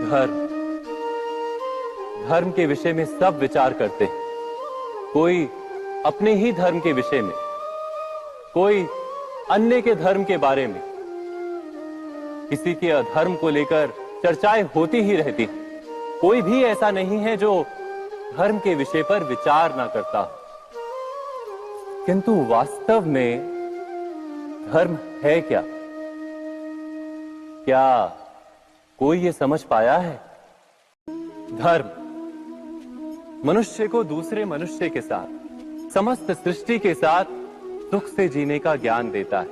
धर्म धर्म के विषय में सब विचार करते हैं। कोई अपने ही धर्म के विषय में, कोई अन्य के धर्म के बारे में, किसी के अधर्म को लेकर चर्चाएं होती ही रहती हैं। कोई भी ऐसा नहीं है जो धर्म के विषय पर विचार ना करता हो। किंतु वास्तव में धर्म है क्या? क्या कोई ये समझ पाया है? धर्म मनुष्य को दूसरे मनुष्य के साथ, समस्त सृष्टि के साथ सुख से जीने का ज्ञान देता है।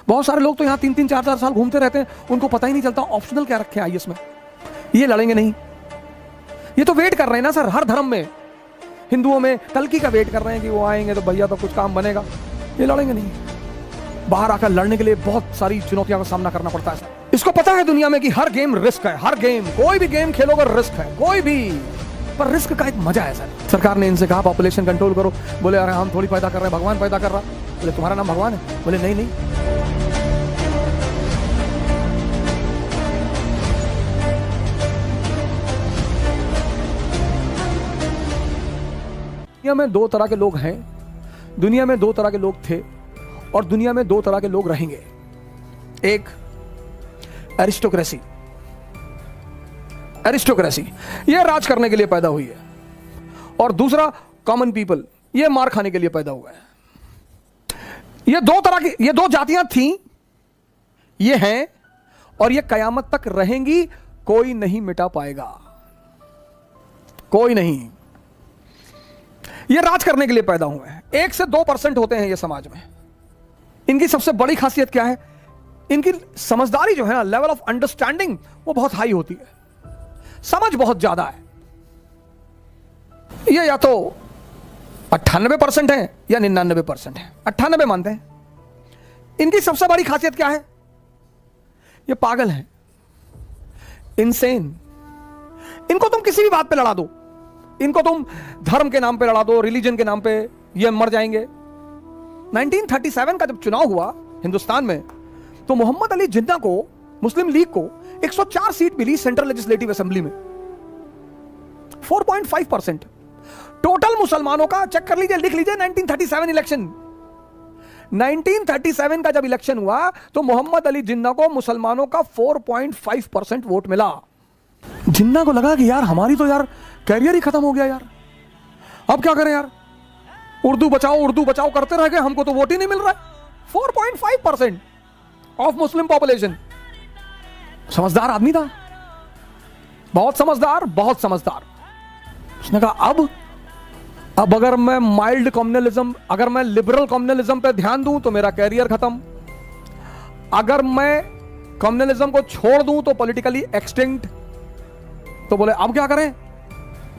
बहुत सारे लोग तो यहाँ 3-3, 4-4 साल घूमते रहते हैं, उनको पता ही नहीं चलता ऑप्शनल क्या रखे आईएएस में। ये लड़ेंगे नहीं, ये तो वेट कर रहे हैं ना सर। हर धर्म में, हिंदुओं में कल्कि का वेट कर रहे हैं कि वो आएंगे तो भैया तो कुछ काम बनेगा। ये लड़ेंगे नहीं। बाहर आकर लड़ने के लिए बहुत सारी चुनौतियों का सामना करना पड़ता है सर। इसको पता है दुनिया में कि हर गेम रिस्क है। हर गेम, कोई भी गेम खेलोगे रिस्क है, कोई भी, पर रिस्क का एक मजा है सर। सरकार ने इनसे कहा पॉपुलेशन कंट्रोल करो, बोले अरे हम थोड़ी पैदा कर रहे हैं, भगवान पैदा कर रहा। बोले तुम्हारा नाम भगवान है? बोले नहीं नहीं। दुनिया में दो तरह के लोग हैं, दुनिया में दो तरह के लोग थे और दुनिया में दो तरह के लोग रहेंगे। एक एरिस्टोक्रेसी, एरिस्टोक्रेसी ये राज करने के लिए पैदा हुई है, और दूसरा कॉमन पीपल, ये मार खाने के लिए पैदा हुआ है। ये दो तरह की, ये दो जातियां थीं, ये हैं और ये कयामत तक रहेंगी। कोई नहीं मिटा पाएगा, कोई नहीं। ये राज करने के लिए पैदा हुए हैं। 1 से 2% होते हैं ये समाज में। इनकी सबसे बड़ी खासियत क्या है? इनकी समझदारी जो है ना, लेवल ऑफ अंडरस्टैंडिंग, वो बहुत हाई होती है। समझ बहुत ज्यादा है। ये या तो 98% है या 99% है। 98 मानते हैं। इनकी सबसे बड़ी खासियत क्या है? ये पागल हैं, इनसेन। इनको तुम किसी भी बात पे लड़ा दो, इनको तुम धर्म के नाम पे लड़ा दो, रिलीजन के नाम पे, ये मर जाएंगे। 1937 का जब चुनाव हुआ हिंदुस्तान में, तो मोहम्मद अली जिन्ना को, मुस्लिम लीग को 104 सीट मिली सेंट्रल लेजिस्लेटिव असेंबली में। 4.5%। टोटल मुसलमानों का चेक कर लीजिए, लिख लीजिए 1937 इलेक्शन। 1937 का जब इलेक्शन हुआ तो मोहम्मद अली जिन्ना को मुसलमानों का 4.5% वोट मिला। जिन्ना को लगा कि यार हमारी तो यार कैरियर ही खत्म हो गया यार, अब क्या करें यार, उर्दू बचाओ करते रह गए, हमको तो वोट ही नहीं मिल रहा है। 4.5% ऑफ मुस्लिम पॉपुलेशन। समझदार आदमी था, बहुत समझदार, बहुत समझदार। उसने कहा अब अगर मैं माइल्ड कम्युनलिज्म, अगर मैं लिबरल कम्युनलिज्म पे ध्यान दूं तो मेरा कैरियर खत्म, अगर मैं कम्युनलिज्म को छोड़ दूं तो पॉलिटिकली एक्सटिंक्ट। तो बोले अब क्या करें?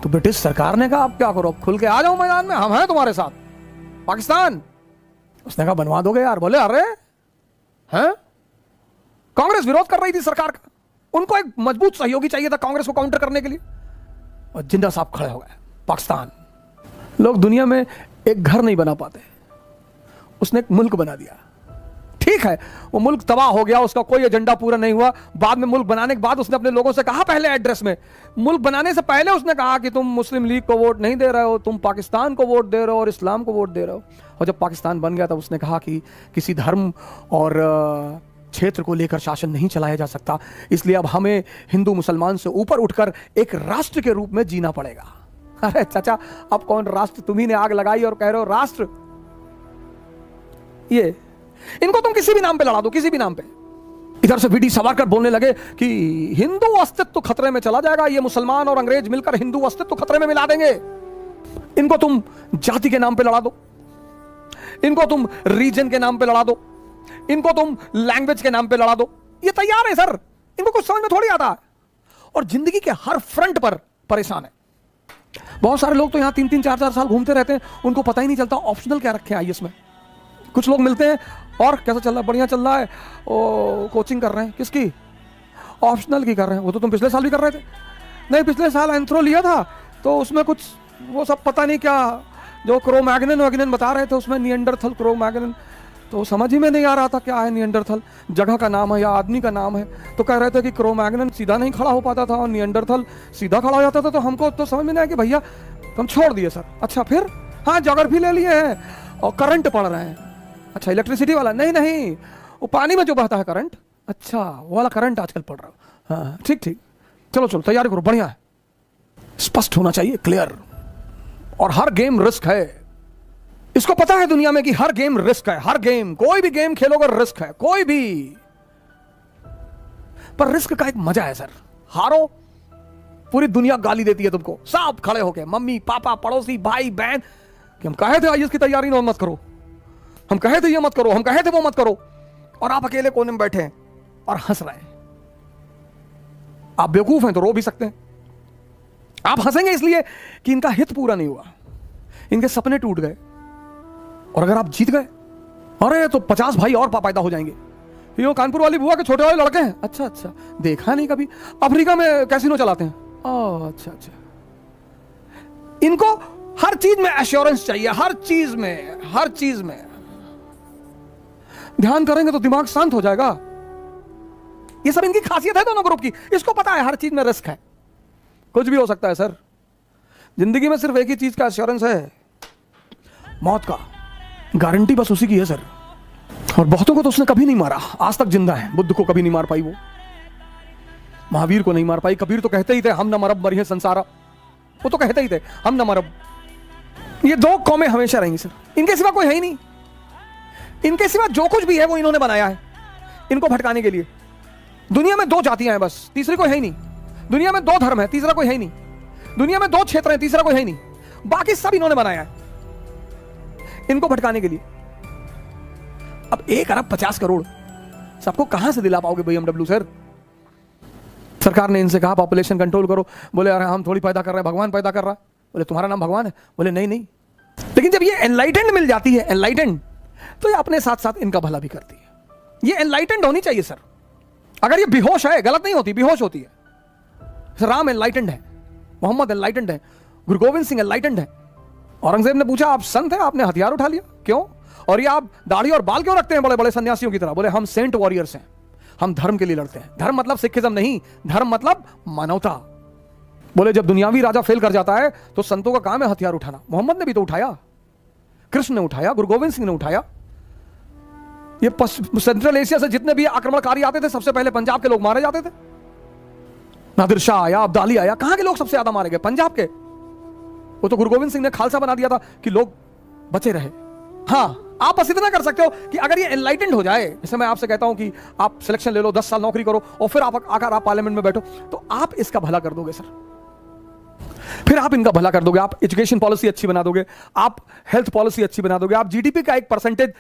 तो ब्रिटिश सरकार ने कहा अब क्या करो, अब खुल के आ जाओ मैदान में, हम हैं तुम्हारे साथ, पाकिस्तान। उसने कहा बनवा दोगे यार? बोले अरे हैं, कांग्रेस विरोध कर रही थी सरकार का, उनको एक मजबूत सहयोगी चाहिए था कांग्रेस को काउंटर करने के लिए, और जिन्ना साहब खड़े हो गए। पाकिस्तान। लोग दुनिया में एक घर नहीं बना पाते, उसने एक मुल्क बना दिया। ठीक है, वो मुल्क तबाह हो गया, उसका कोई एजेंडा पूरा नहीं हुआ। बाद में मुल्क बनाने के बाद उसने अपने लोगों से कहा, पहले एड्रेस में, मुल्क बनाने से पहले उसने कहा कि तुम मुस्लिम लीग को वोट नहीं दे रहे हो, तुम पाकिस्तान को वोट दे रहे हो और इस्लाम को वोट दे रहे हो। और जब पाकिस्तान बन गया तब उसने कहा कि किसी धर्म और क्षेत्र को लेकर शासन नहीं चलाया जा सकता, इसलिए अब हमें हिंदू मुसलमान से ऊपर उठकर एक राष्ट्र के रूप में जीना पड़ेगा। अरे चाचा, अब कौन राष्ट्र? तुम्ही ने आग लगाई और कह रहे हो राष्ट्र। ये इनको तुम किसी भी नाम पे लड़ा दो, किसी भी नाम पे। इधर से वीडी सावरकर बोलने लगे कि हिंदू अस्तित्व खतरे में चला जाएगा, ये मुसलमान और अंग्रेज मिलकर हिंदू अस्तित्व खतरे में मिला देंगे। इनको तुम जाति के नाम पे लड़ा दो, इनको तुम रीजन के नाम पे लड़ा दो, इनको तुम लैंग्वेज के नाम पे लड़ा दो। ये तैयार है सर, इनको कुछ समझ में थोड़ी आता है, और जिंदगी के हर फ्रंट पर परेशान है। बहुत सारे लोग तो यहाँ 3-3, 4-4 साल घूमते रहते हैं, उनको पता ही नहीं चलता ऑप्शनल क्या रखे हैं आईएएस में। कुछ लोग मिलते हैं, और कैसा चल रहा है? बढ़िया चल रहा है। ओ कोचिंग कर रहे हैं, किसकी? ऑप्शनल की कर रहे हैं। वो तो तुम पिछले साल भी कर रहे थे। नहीं, पिछले साल एंथ्रो लिया था तो उसमें कुछ वो सब पता नहीं क्या, जो क्रोमैग्नन वैग्नन बता रहे थे उसमें, निएंडरथल क्रोमैग्नन, तो समझ ही में नहीं आ रहा था क्या है निएंडरथल, जगह का नाम है या आदमी का नाम है। तो कह रहे थे कि क्रो-मैग्नन सीधा नहीं खड़ा हो पाता था और निएंडरथल सीधा खड़ा हो जाता था। तो हमको तो समझ में नहीं आया कि भैया हम छोड़ दिए सर। अच्छा फिर हाँ ज्योग्राफी ले लिए हैं और करंट पढ़ रहे हैं। अच्छा इलेक्ट्रिसिटी वाला नहीं नहीं, वो पानी में जो बहता है करंट, अच्छा वो वाला करंट आजकल पढ़ रहा हूँ। हाँ ठीक ठीक, चलो चलो तैयारी करो, बढ़िया है। स्पष्ट होना चाहिए, क्लियर। और हर गेम रिस्क है, इसको पता है दुनिया में कि हर गेम रिस्क है। हर गेम, कोई भी गेम खेलोगे रिस्क है, कोई भी। पर रिस्क का एक मजा है सर। हारो पूरी दुनिया गाली देती है तुमको, सब खड़े होके, मम्मी पापा पड़ोसी भाई बहन, कि हम कहे थे आईएएस की तैयारी ना मत करो, हम कहे थे ये मत करो, हम कहे थे वो मत करो, और आप अकेले कोने में बैठे हैं और हंस रहे हैं। आप बेवकूफ हैं तो रो भी सकते हैं। आप हंसेंगे इसलिए कि इनका हित पूरा नहीं हुआ, इनके सपने टूट गए। और अगर आप जीत गए, अरे तो 50 भाई और पैदा हो जाएंगे। ये कानपुर वाली बुआ के छोटे वाले लड़के हैं, अच्छा अच्छा, देखा नहीं कभी। अफ्रीका में कैसीनो चलाते हैं, ओह अच्छा अच्छा। इनको हर चीज में एश्योरेंस चाहिए, हर चीज में, हर चीज में। ध्यान करेंगे तो दिमाग शांत हो जाएगा। ये सब इनकी खासियत है दोनों ग्रुप की। इसको पता है हर चीज में रिस्क है, कुछ भी हो सकता है सर। जिंदगी में सिर्फ एक ही चीज का एश्योरेंस है, मौत का गारंटी बस उसी की है सर। और बहुतों को तो उसने कभी नहीं मारा, आज तक जिंदा है। बुद्ध को कभी नहीं मार पाई वो, महावीर को नहीं मार पाई। कबीर तो कहते ही थे हम न मरब मरिए संसारा, वो तो कहते ही थे हम न मरब। ये दो कौमें हमेशा रहेंगी सर, इनके सिवा कोई है ही नहीं। इनके सिवा जो कुछ भी है वो इन्होंने बनाया है इनको भटकाने के लिए। दुनिया में दो जातियां हैं बस, तीसरी कोई है ही नहीं। दुनिया में दो धर्म है, तीसरा कोई है ही नहीं। दुनिया में दो क्षेत्र हैं, तीसरा कोई है ही नहीं। बाकी सब इन्होंने बनाया है इनको भटकाने के लिए। अब 1 अरब 50 करोड़ सबको कहां से दिला पाओगे BMW सर? सरकार ने इनसे कहा पॉपुलेशन कंट्रोल करो, बोले अरे हम थोड़ी पैदा कर रहे हैं, भगवान पैदा कर रहा है। बोले तुम्हारा नाम भगवान है? बोले नहीं नहीं। लेकिन जब ये एनलाइटेंड मिल जाती है, एनलाइटेंड, तो ये अपने साथ साथ इनका भला भी करती है। ये एनलाइटेंड होनी चाहिए सर। अगर ये बेहोश है, गलत नहीं होती, बेहोश होती है। राम एनलाइटेंड है, मोहम्मद एनलाइटेंड है, गुरु गोविंद सिंह एनलाइटेंड है। औरंगजेब ने पूछा आप संत हैं, आपने हथियार उठा लिया क्यों? और ये आप दाढ़ी और बाल क्यों रखते हैं बड़े बड़े सन्यासियों की तरह? बोले हम सेंट वॉरियर्स हैं, हम धर्म के लिए लड़ते हैं। धर्म मतलब सिखिज्म नहीं, धर्म मतलब मानवता। बोले जब दुनियावी राजा फेल कर जाता है तो संतों का काम है हथियार उठाना। मोहम्मद ने भी तो उठाया, कृष्ण ने उठाया, गुरु गोविंद सिंह ने उठाया। ये सेंट्रल एशिया से जितने भी आक्रमणकारी आते थे सबसे पहले पंजाब के लोग मारे जाते थे। नादिर शाह आया, अब्दाली आया, कहां के लोग सबसे ज्यादा मारे गए? पंजाब के। वो तो गुरु गोविंद सिंह ने खालसा बना दिया था कि लोग बचे रहे। हाँ आप बस इतना कर सकते हो कि अगर ये एनलाइटेंड हो जाए, जैसे मैं आपसे कहता हूं कि आप सिलेक्शन ले लो, 10 साल नौकरी करो और फिर आप आकर आप पार्लियामेंट में बैठो, तो आप इसका भला कर दोगे सर। फिर आप इनका भला कर दोगे, आप एजुकेशन पॉलिसी अच्छी बना दोगे, आप हेल्थ पॉलिसी अच्छी बना दोगे, आप जीडीपी का एक परसेंटेज,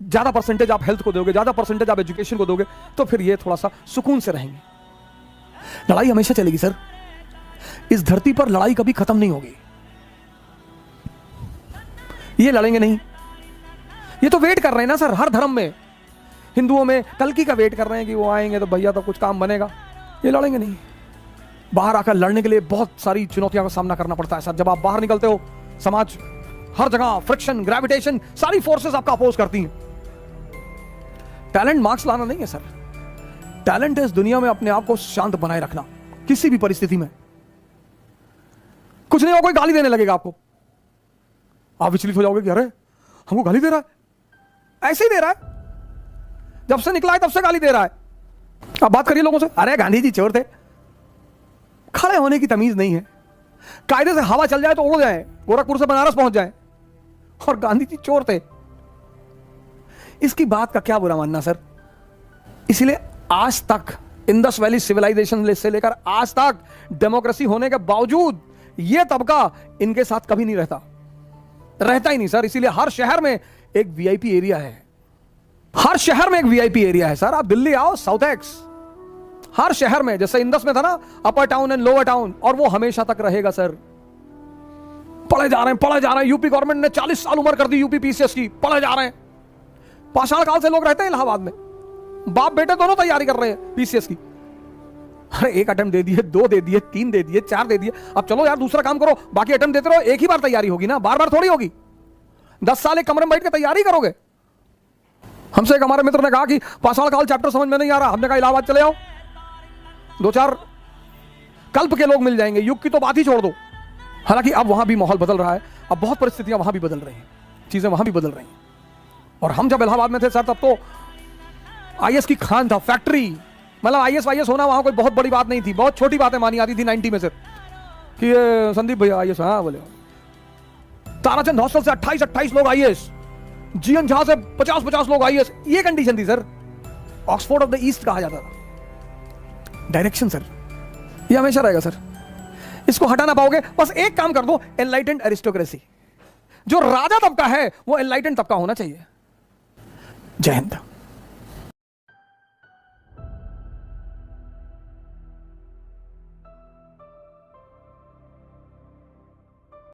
ज्यादा परसेंटेज आप हेल्थ को दोगे, ज्यादा परसेंटेज आप एजुकेशन को दोगे, तो फिर ये थोड़ा सा सुकून से रहेंगे। लड़ाई हमेशा चलेगी सर, इस धरती पर लड़ाई कभी खत्म नहीं होगी। ये लड़ेंगे नहीं, ये तो वेट कर रहे हैं ना सर। हर धर्म में, हिंदुओं में कल्कि का वेट कर रहे हैं कि वो आएंगे तो भैया तो कुछ काम बनेगा। ये लड़ेंगे नहीं। बाहर आकर लड़ने के लिए बहुत सारी चुनौतियों का सामना करना पड़ता है सर। जब आप बाहर निकलते हो, समाज हर जगह फ्रिक्शन, ग्रेविटेशन, सारी फोर्सेस आपका अपोज करती हैं। टैलेंट मार्क्स लाना नहीं है सर, टैलेंट है इस दुनिया में अपने आप को शांत बनाए रखना किसी भी परिस्थिति में। कुछ नहीं हो, कोई गाली देने लगेगा आपको, आप विचलित हो जाओगे कि अरे हमको गाली दे रहा है, ऐसे ही दे रहा है, जब से निकला है तब से गाली दे रहा है। आप बात करिए लोगों से, अरे गांधी जी चोर थे। खड़े होने की तमीज नहीं है। कायदे से हवा चल जाए तो उड़ जाए, गोरखपुर से बनारस पहुंच जाए, और गांधी जी चोर थे, इसकी बात का क्या बुरा मानना सर। इसीलिए आज तक इंडस वैली सिविलाइजेशन से लेकर आज तक डेमोक्रेसी होने के बावजूद यह तबका इनके साथ कभी नहीं रहता ही नहीं सर। इसीलिए हर शहर में एक वीआईपी एरिया है, हर शहर में एक वीआईपी एरिया है सर। आप दिल्ली आओ, साउथ एक्स, हर शहर में, जैसे इंडस में था ना अपर टाउन एंड लोअर टाउन, और वो हमेशा तक रहेगा सर। पढ़े जा रहे हैं। यूपी गवर्नमेंट ने 40 साल उम्र कर दी यूपी पीसीएस की, पढ़े जा रहे हैं। पाषाण काल से लोग रहते हैं इलाहाबाद में, बाप बेटे दोनों तैयारी कर रहे हैं पीसीएस की। अरे 1 अटेम्प्ट दे दिए, 2 दे दिए, 3 दे दिए, 4 दे दिए, अब चलो यार दूसरा काम करो, बाकी अटेम्प्ट देते रहो। एक ही बार तैयारी होगी ना, बार बार थोड़ी होगी। 10 साल एक कमरे में बैठ के तैयारी करोगे, हमसे एक हमारे मित्र ने कहा कि पाषाण काल चैप्टर समझ में नहीं आ रहा, हमने कहा इलाहाबाद चले आओ, 2-4 कल्प के लोग मिल जाएंगे, युग की तो बात ही छोड़ दो। हालांकि अब वहां भी माहौल बदल रहा है, अब बहुत परिस्थितियां वहां भी बदल रही हैं, चीजें वहां भी बदल रही हैं। और हम जब इलाहाबाद में थे सर, तब तो आईएएस की खान था, फैक्ट्री, मतलब आईएएस वाईएएस होना वहां कोई बहुत बड़ी बात नहीं थी, बहुत छोटी बातें मानी जाती थी 90 में से कि संदीप भैया आईएएस, हाँ बोले। ताराचंद हॉस्टल से 28 लोग आईएएस, जीएन झा से 50 लोग आईएएस, ये कंडीशन थी sir. Oxford of the east कहा जाता था। डायरेक्शन सर, ये हमेशा रहेगा सर, इसको हटा ना पाओगे। बस एक काम कर दो, एनलाइटेंड एरिस्टोक्रेसी, जो राजा तबका है वो एनलाइटेंड तबका होना चाहिए। जय हिंद।